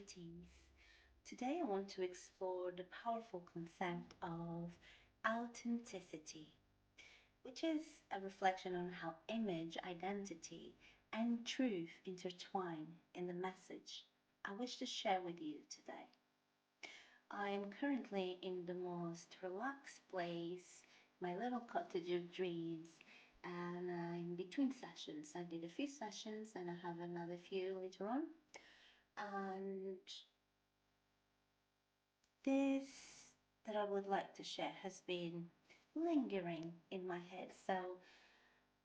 Greetings. Today I want to explore the powerful concept of authenticity, which is a reflection on how image, identity, and truth intertwine in the message I wish to share with you today. I am currently in the most relaxed place, my little cottage of dreams, and in between sessions. I did a few sessions and I have another few later on. And this that I would like to share has been lingering in my head, so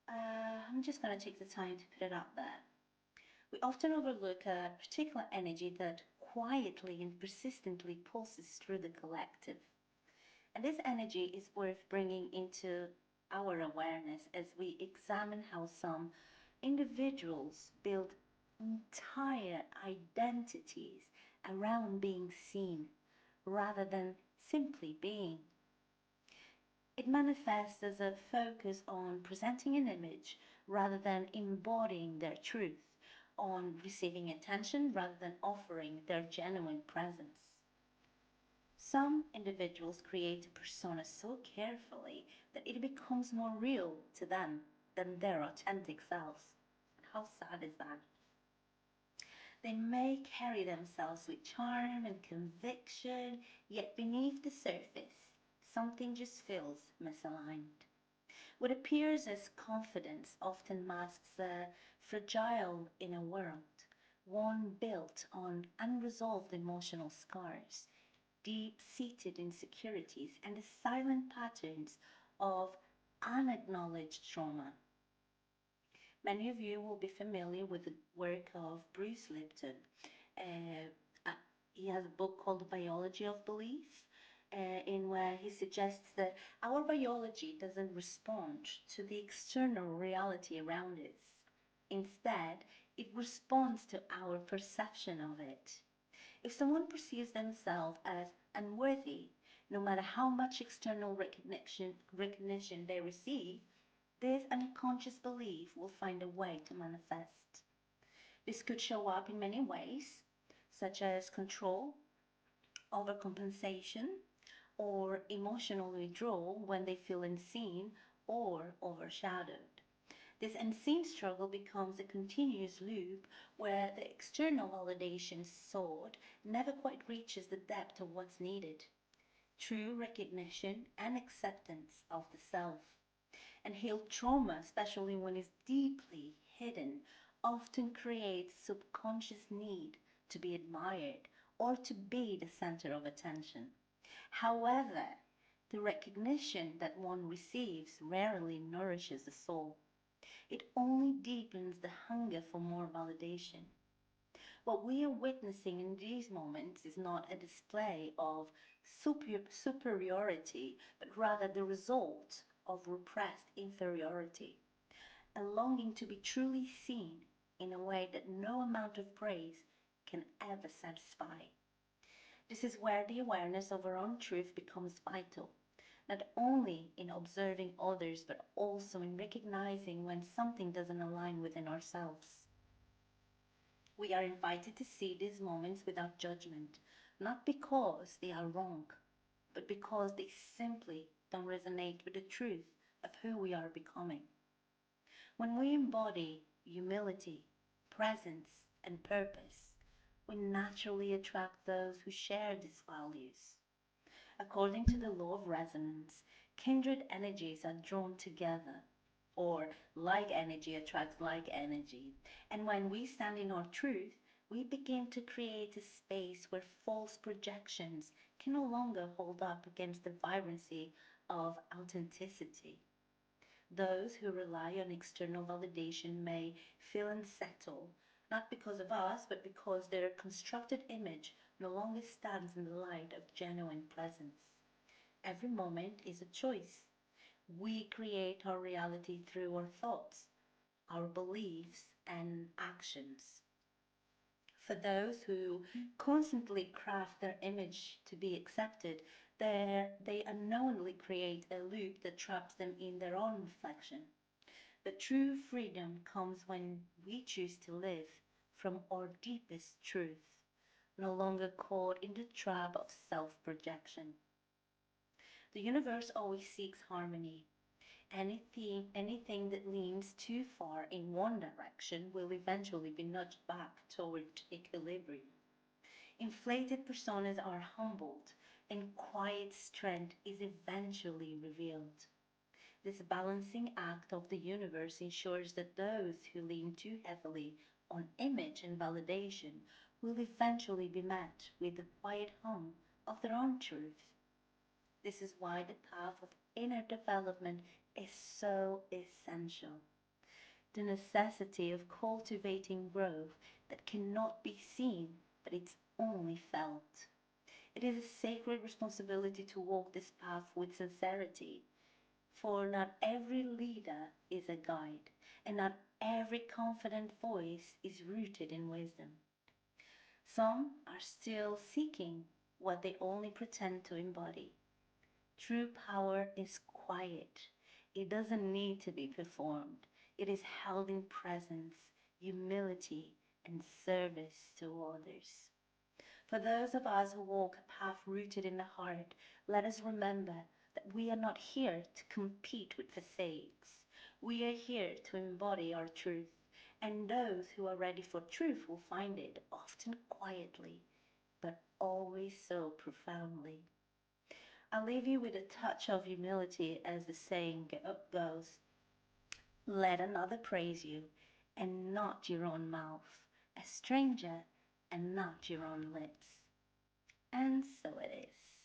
I'm just going to take the time to put it out there. We often overlook a particular energy that quietly and persistently pulses through the collective. And this energy is worth bringing into our awareness as we examine how some individuals build entire identities around being seen rather than simply being. It manifests as a focus on presenting an image rather than embodying their truth, on receiving attention rather than offering their genuine presence. Some individuals create a persona so carefully that it becomes more real to them than their authentic selves. How sad is that? They may carry themselves with charm and conviction, yet beneath the surface, something just feels misaligned. What appears as confidence often masks a fragile inner world, one built on unresolved emotional scars, deep-seated insecurities, and the silent patterns of unacknowledged trauma. Many of you will be familiar with the work of Bruce Lipton. Uh, uh, he has a book called The Biology of Belief, in where he suggests that our biology doesn't respond to the external reality around us. Instead, it responds to our perception of it. If someone perceives themselves as unworthy, no matter how much external recognition they receive, this unconscious belief will find a way to manifest. This could show up in many ways, such as control, overcompensation, or emotional withdrawal when they feel unseen or overshadowed. This unseen struggle becomes a continuous loop where the external validation sought never quite reaches the depth of what's needed. True recognition and acceptance of the self. And healed trauma, especially when it's deeply hidden, often creates subconscious need to be admired or to be the center of attention. However, the recognition that one receives rarely nourishes the soul. It only deepens the hunger for more validation. What we are witnessing in these moments is not a display of superiority, but rather the result of repressed inferiority, a longing to be truly seen in a way that no amount of praise can ever satisfy. This is where the awareness of our own truth becomes vital, not only in observing others, but also in recognizing when something doesn't align within ourselves. We are invited to see these moments without judgment, not because they are wrong, but because they simply don't resonate with the truth of who we are becoming. When we embody humility, presence, and purpose, we naturally attract those who share these values. According to the law of resonance, kindred energies are drawn together, or like energy attracts like energy. And when we stand in our truth, we begin to create a space where false projections can no longer hold up against the vibrancy of authenticity. Those who rely on external validation may feel unsettled, not because of us, but because their constructed image no longer stands in the light of genuine presence. Every moment is a choice. We create our reality through our thoughts, our beliefs, and actions. For those who constantly craft their image to be accepted, they unknowingly create a loop that traps them in their own reflection. But true freedom comes when we choose to live from our deepest truth, no longer caught in the trap of self-projection. The universe always seeks harmony. Anything that leans too far in one direction will eventually be nudged back toward equilibrium. Inflated personas are humbled, and quiet strength is eventually revealed. This balancing act of the universe ensures that those who lean too heavily on image and validation will eventually be met with the quiet hum of their own truth. This is why the path of inner development is so essential. The necessity of cultivating growth that cannot be seen, but it's only felt. It is a sacred responsibility to walk this path with sincerity, for not every leader is a guide, and not every confident voice is rooted in wisdom. Some are still seeking what they only pretend to embody. True power is quiet. It doesn't need to be performed. It is held in presence, humility, and service to others. For those of us who walk a path rooted in the heart, let us remember that we are not here to compete with facades. We are here to embody our truth, and those who are ready for truth will find it, often quietly, but always so profoundly. I'll leave you with a touch of humility, as the saying goes. Let another praise you, and not your own mouth, a stranger, and not your own lips. And so it is.